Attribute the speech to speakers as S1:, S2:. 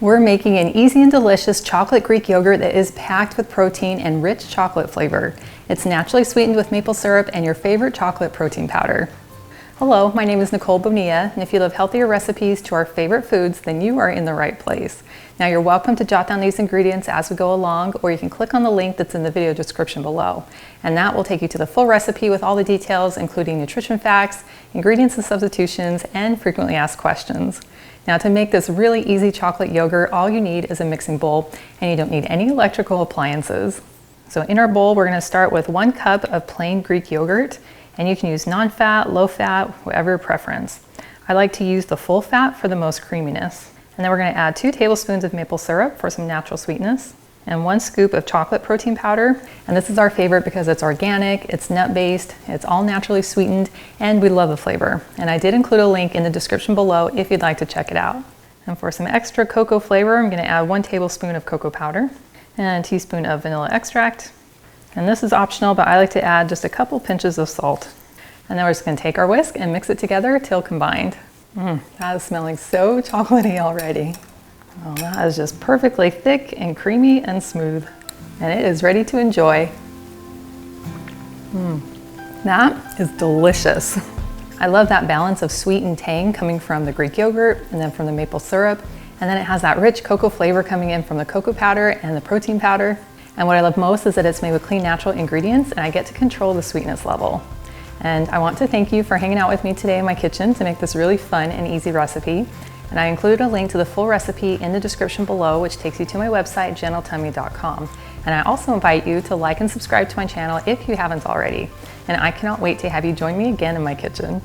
S1: We're making an easy and delicious chocolate Greek yogurt that is packed with protein and rich chocolate flavor. It's naturally sweetened with maple syrup and your favorite chocolate protein powder. Hello, my name is Nicole Bonilla, and if you love healthier recipes to our favorite foods, then you are in the right place. Now you're welcome to jot down these ingredients as we go along, or you can click on the link that's in the video description below. And that will take you to the full recipe with all the details, including nutrition facts, ingredients and substitutions, and frequently asked questions. Now to make this really easy chocolate yogurt, all you need is a mixing bowl, and you don't need any electrical appliances. So in our bowl, we're going to start with 1 cup of plain Greek yogurt, and you can use non-fat, low-fat, whatever your preference. I like to use the full fat for the most creaminess. And then we're going to add 2 tablespoons of maple syrup for some natural sweetness, and 1 scoop of chocolate protein powder. And this is our favorite because it's organic, it's nut-based, it's all naturally sweetened, and we love the flavor. And I did include a link in the description below if you'd like to check it out. And for some extra cocoa flavor, I'm going to add 1 tablespoon of cocoa powder and a teaspoon of vanilla extract. And this is optional, but I like to add just a couple pinches of salt. And then we're just going to take our whisk and mix it together till combined. That is smelling so chocolatey already. Oh, that is just perfectly thick and creamy and smooth. And it is ready to enjoy. That is delicious. I love that balance of sweet and tang coming from the Greek yogurt and then from the maple syrup. And then it has that rich cocoa flavor coming in from the cocoa powder and the protein powder. And what I love most is that it's made with clean, natural ingredients, and I get to control the sweetness level. And I want to thank you for hanging out with me today in my kitchen to make this really fun and easy recipe. And I included a link to the full recipe in the description below, which takes you to my website, gentletummy.com. And I also invite you to like and subscribe to my channel if you haven't already. And I cannot wait to have you join me again in my kitchen.